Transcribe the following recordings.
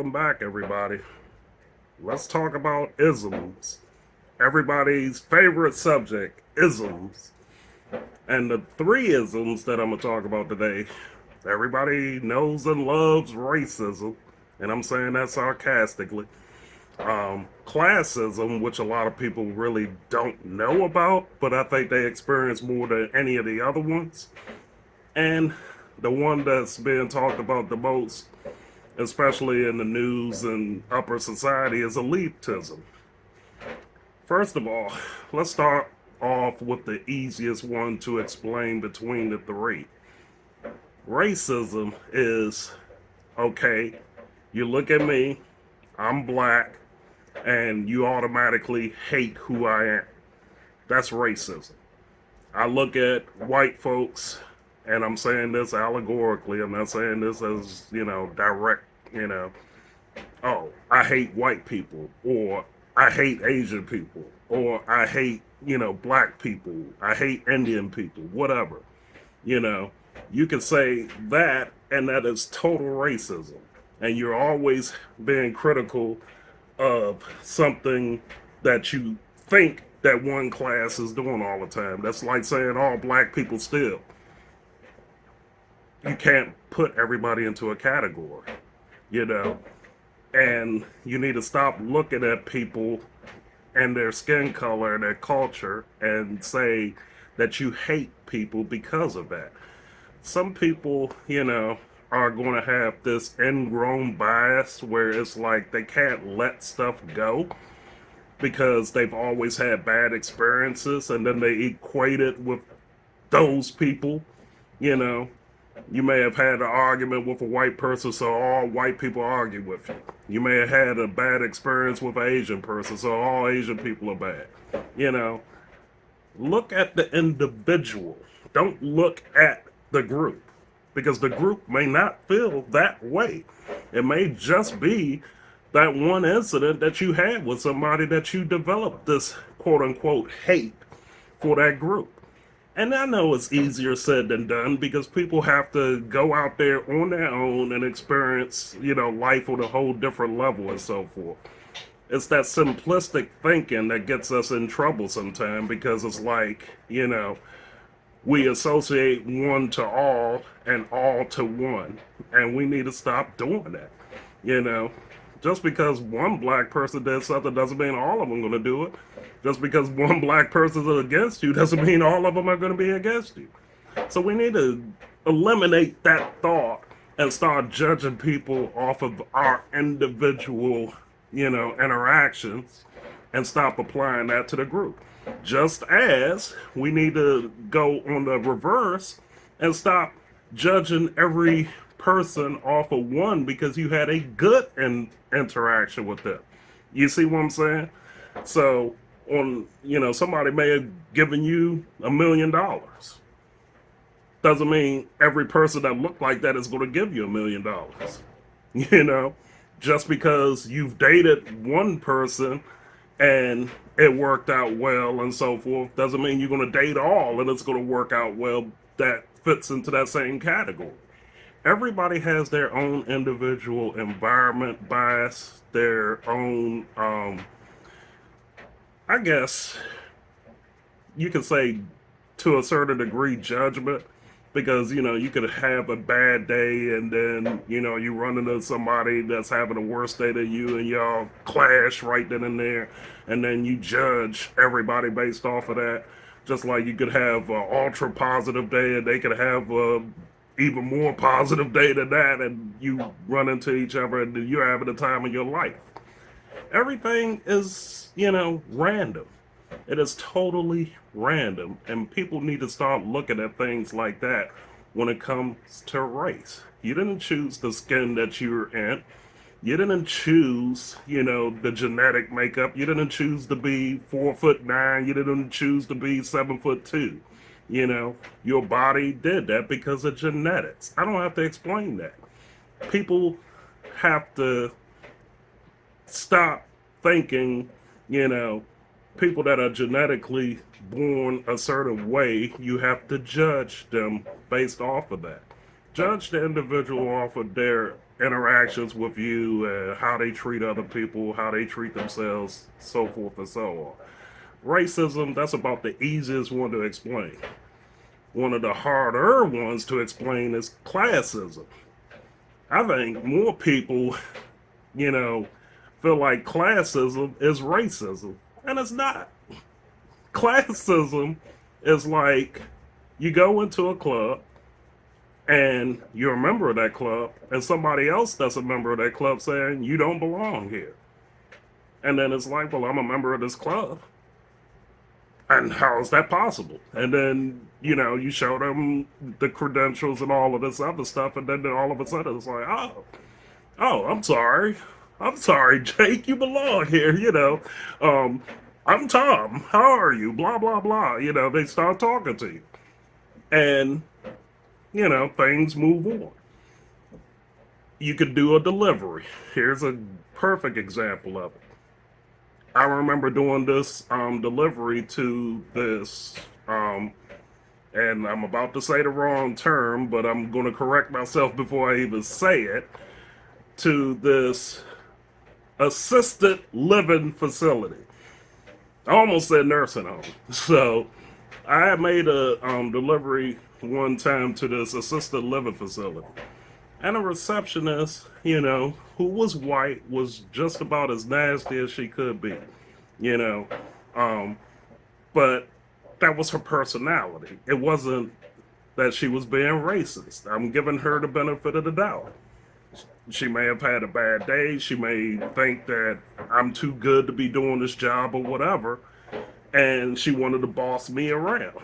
Welcome back, everybody. Let's talk about isms. Everybody's favorite subject, isms. And the three isms that I'm going to talk about today, everybody knows and loves racism, and I'm saying that sarcastically. Classism, which a lot of people really don't know about, but I think they experience more than any of the other ones. And the one that's being talked about the most, especially in the news and upper society, is elitism. First of all, let's start off with the easiest one to explain between the three. Racism is okay, you look at me, I'm black, and you automatically hate who I am. That's racism. I look at white folks, and I'm saying this allegorically, I'm not saying this as, direct, oh, I hate white people, or I hate Asian people, or I hate, black people, I hate Indian people, whatever. You know, you can say that, and that is total racism. And you're always being critical of something that you think that one class is doing all the time. That's like saying all black people steal. You can't put everybody into a category, you know? And you need to stop looking at people and their skin color and their culture and say that you hate people because of that. Some people, are going to have this ingrown bias where it's like they can't let stuff go because they've always had bad experiences, and then they equate it with those people. You know, you may have had an argument with a white person, so all white people argue with you. You may have had a bad experience with an Asian person, so all Asian people are bad. You know, look at the individual. Don't look at the group, because the group may not feel that way. It may just be that one incident that you had with somebody that you developed this quote unquote hate for that group. And I know it's easier said than done because people have to go out there on their own and experience, life on a whole different level and so forth. It's that simplistic thinking that gets us in trouble sometimes, because it's like, we associate one to all and all to one. And we need to stop doing that. You know, just because one black person did something doesn't mean all of them are going to do it. Just because one black person is against you doesn't mean all of them are going to be against you. So we need to eliminate that thought and start judging people off of our individual, interactions, and stop applying that to the group. Just as we need to go on the reverse and stop judging every person off of one because you had a good interaction with them. You see what I'm saying? So, somebody may have given you $1 million. Doesn't mean every person that looked like that is going to give you $1 million. Just because you've dated one person and it worked out well and so forth doesn't mean you're going to date all and it's going to work out well that fits into that same category. Everybody has their own individual environment bias, their own, I guess you could say to a certain degree, judgment. Because, you could have a bad day and then, you run into somebody that's having a worse day than you and y'all clash right then and there. And then you judge everybody based off of that. Just like you could have an ultra positive day and they could have a even more positive day than that. And you run into each other and you're having the time of your life. Everything is, random. It is totally random, and people need to start looking at things like that when it comes to race. You didn't choose the skin that you're in. You didn't choose, the genetic makeup. You didn't choose to be 4'9". You didn't choose to be 7'2". Your body did that because of genetics. I don't have to explain that. People have to stop thinking, people that are genetically born a certain way, you have to judge them based off of that. Judge the individual off of their interactions with you, how they treat other people, how they treat themselves, so forth and so on. Racism, that's about the easiest one to explain. One of the harder ones to explain is classism. I think more people, you know, feel like classism is racism, and it's not. Classism is like you go into a club and you're a member of that club, and somebody else that's a member of that club saying you don't belong here. And then it's like, well, I'm a member of this club. And how is that possible? And then, you show them the credentials and all of this other stuff, and then all of a sudden it's like, oh, I'm sorry. I'm sorry, Jake, you belong here, I'm Tom. How are you? Blah, blah, blah. They start talking to you. And, things move on. You could do a delivery. Here's a perfect example of it. I remember doing this delivery to this, and I'm about to say the wrong term, but I'm going to correct myself before I even say it, to this assisted living facility. I almost said nursing home. So I made a delivery one time to this assisted living facility. And a receptionist, who was white, was just about as nasty as she could be, But that was her personality. It wasn't that she was being racist. I'm giving her the benefit of the doubt. She may have had a bad day. She may think that I'm too good to be doing this job or whatever. And she wanted to boss me around.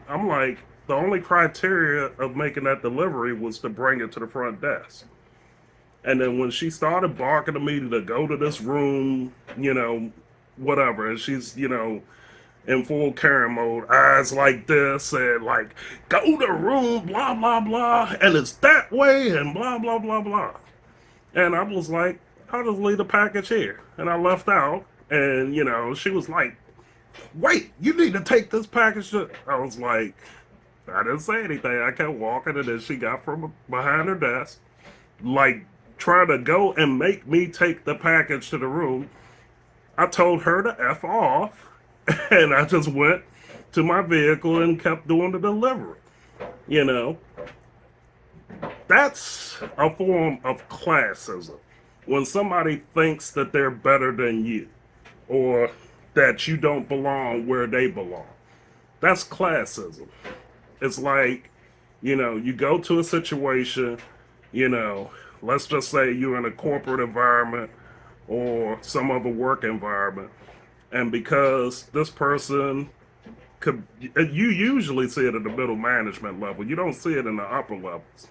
I'm like, the only criteria of making that delivery was to bring it to the front desk. And then when she started barking at me to go to this room, whatever, and she's, in full Karen mode, eyes like this, and like, go to the room, blah, blah, blah, and it's that way, and blah, blah, blah, blah. And I was like, I'll just leave the package here. And I left out, and, she was like, wait, you need to take this package to... I was like, I didn't say anything. I kept walking, and then she got from behind her desk, like, trying to go and make me take the package to the room. I told her to F off, and I just went to my vehicle and kept doing the delivery. That's a form of classism. When somebody thinks that they're better than you, or that you don't belong where they belong. That's classism. It's like, you go to a situation, let's just say you're in a corporate environment or some other work environment, and because this person could, you usually see it at the middle management level, you don't see it in the upper levels,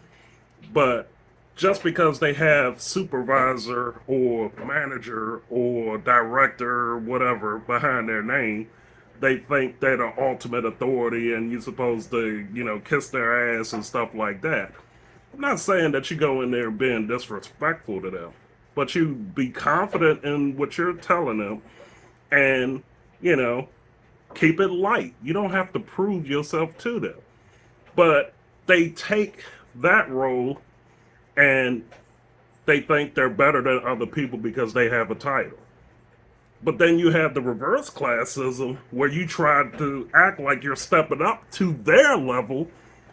but just because they have supervisor or manager or director or whatever behind their name, they think they're the ultimate authority and you're supposed to, kiss their ass and stuff like that. I'm not saying that you go in there being disrespectful to them, but you be confident in what you're telling them and, keep it light. You don't have to prove yourself to them. But they take that role and they think they're better than other people because they have a title. But then you have the reverse classism where you try to act like you're stepping up to their level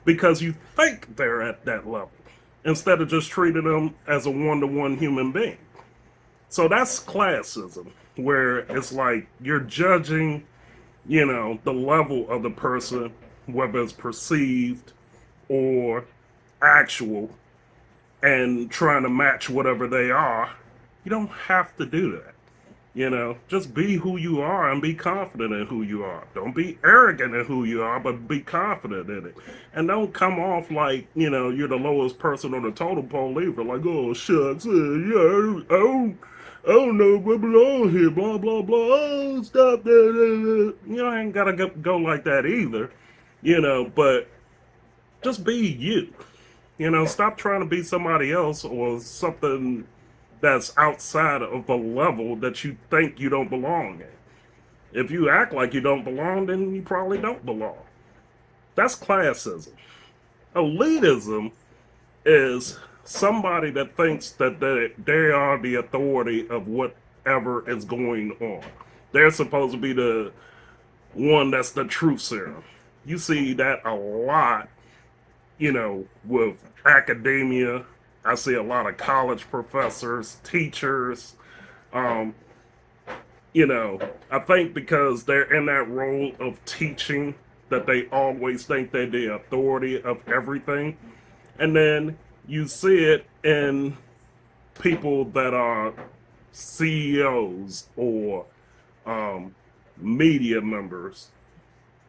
because you think they're at that level instead of just treating them as a one-to-one human being. So that's classism, where it's like you're judging, the level of the person, whether it's perceived or actual, and trying to match whatever they are. You don't have to do that. Just be who you are and be confident in who you are. Don't be arrogant in who you are, but be confident in it. And don't come off like, you're the lowest person on the totem pole either. Like, oh, shucks, I don't know what belong here, blah, blah, blah. Oh, stop that. I ain't got to go like that either, but just be you. Stop trying to be somebody else or something that's outside of a level that you think you don't belong in. If you act like you don't belong, then you probably don't belong. That's classism. Elitism is somebody that thinks that they are the authority of whatever is going on. They're supposed to be the one that's the truth serum. You see that a lot, with academia. I see a lot of college professors, teachers. Um, I think because they're in that role of teaching, that they always think they're the authority of everything. And then you see it in people that are CEOs or media members.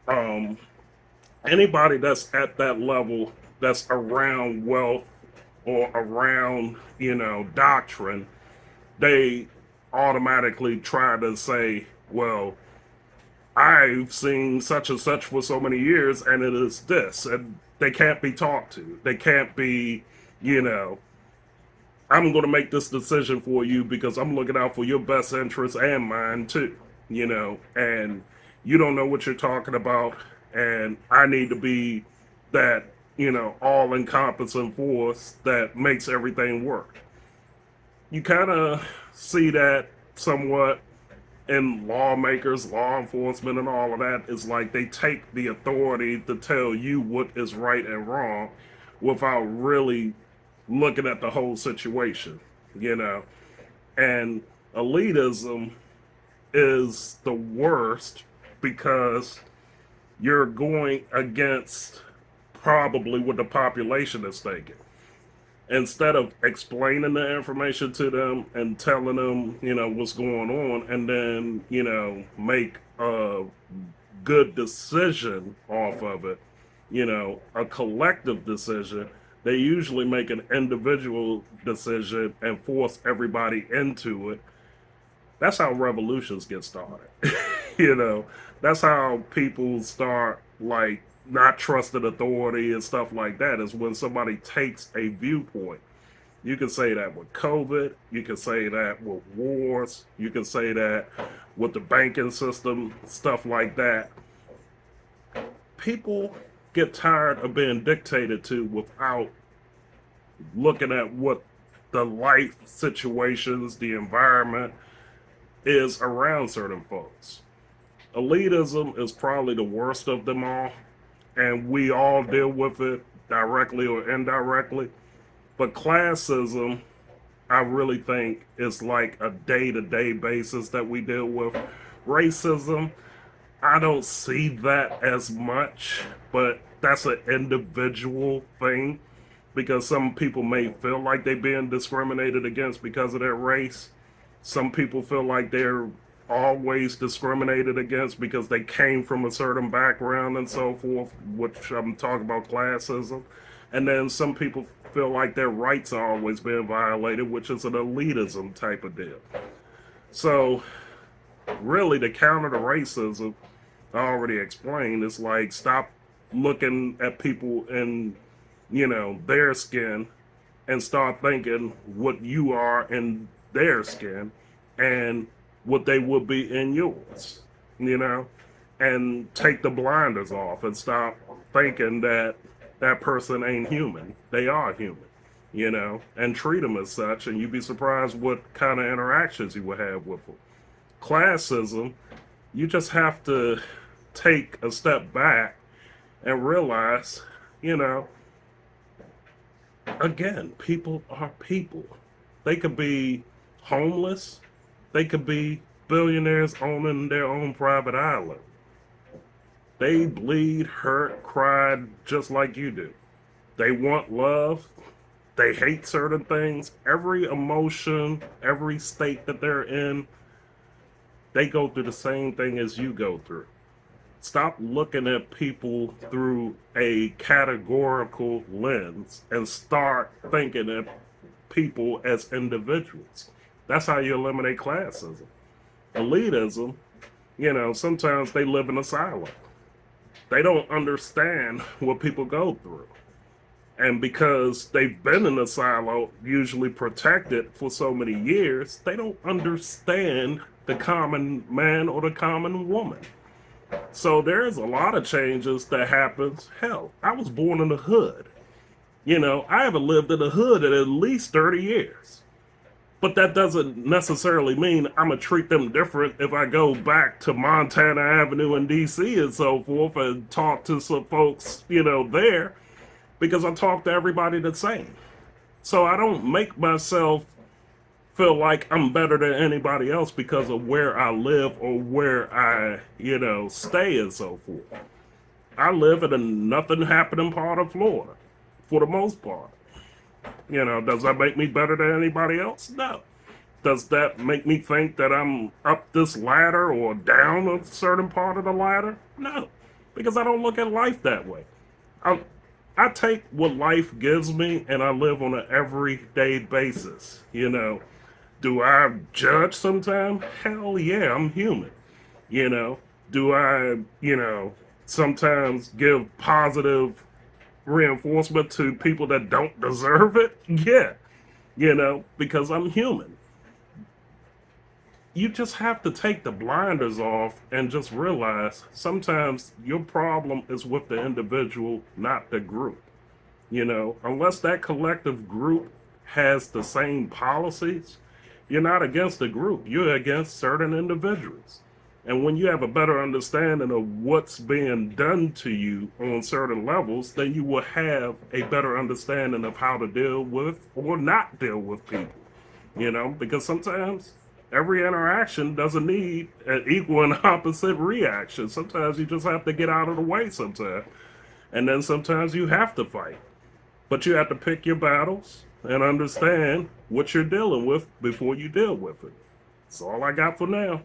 Um, Anybody that's at that level, that's around wealth or around, doctrine, they automatically try to say, well, I've seen such and such for so many years, and it is this. And they can't be talked to. They can't be, you know, I'm going to make this decision for you because I'm looking out for your best interest and mine too, and you don't know what you're talking about. And I need to be that, all encompassing force that makes everything work. You kind of see that somewhat in lawmakers, law enforcement, and all of that. It's like they take the authority to tell you what is right and wrong without really looking at the whole situation, And elitism is the worst because you're going against probably what the population is thinking. Instead of explaining the information to them and telling them, what's going on, and then, make a good decision off of it, a collective decision, they usually make an individual decision and force everybody into it. That's how revolutions get started. That's how people start, like, not trusting authority and stuff like that, is when somebody takes a viewpoint. You can say that with COVID. You can say that with wars. You can say that with the banking system, stuff like that. People get tired of being dictated to without looking at what the life situations, the environment is around certain folks. Elitism is probably the worst of them all, and we all deal with it directly or indirectly. But classism, I really think, is like a day-to-day basis that we deal with. Racism, I don't see that as much, but that's an individual thing because some people may feel like they're being discriminated against because of their race. Some people feel like they're always discriminated against because they came from a certain background and so forth, which I'm talking about classism. And then some people feel like their rights are always being violated, which is an elitism type of deal. So really, the counter to racism, I already explained, is like stop looking at people in, their skin and start thinking what you are in their skin and what they would be in yours, and take the blinders off and stop thinking that that person ain't human. They are human, and treat them as such, and you'd be surprised what kind of interactions you would have with them. Classism, you just have to take a step back and realize, again, people are people. They could be homeless. They could be billionaires owning their own private island. They bleed, hurt, cry just like you do. They want love. They hate certain things. Every emotion, every state that they're in, they go through the same thing as you go through. Stop looking at people through a categorical lens and start thinking of people as individuals. That's how you eliminate classism. Elitism, sometimes they live in a silo. They don't understand what people go through. And because they've been in a silo, usually protected for so many years, they don't understand the common man or the common woman. So there's a lot of changes that happens. Hell, I was born in the hood. You know, I haven't lived in the hood in at least 30 years. But that doesn't necessarily mean I'm going to treat them different if I go back to Montana Avenue in DC and so forth and talk to some folks, you know, there, because I talk to everybody the same. So I don't make myself feel like I'm better than anybody else because of where I live or where I, you know, stay and so forth. I live in a nothing happening part of Florida for the most part. You know, does that make me better than anybody else? No. Does that make me think that I'm up this ladder or down a certain part of the ladder? No, because I don't look at life that way. I, I take what life gives me and I live on an everyday basis. You know, do I judge sometimes? Hell yeah, I'm human. You know, do I, you know, sometimes give positive reinforcement to people that don't deserve it? Yeah, you know, because I'm human. You just have to take the blinders off and just realize sometimes your problem is with the individual, not the group. You know, unless that collective group has the same policies, you're not against the group, you're against certain individuals. And when you have a better understanding of what's being done to you on certain levels, then you will have a better understanding of how to deal with or not deal with people. You know, because sometimes every interaction doesn't need an equal and opposite reaction. Sometimes you just have to get out of the way sometimes. And then sometimes you have to fight. But you have to pick your battles and understand what you're dealing with before you deal with it. That's all I got for now.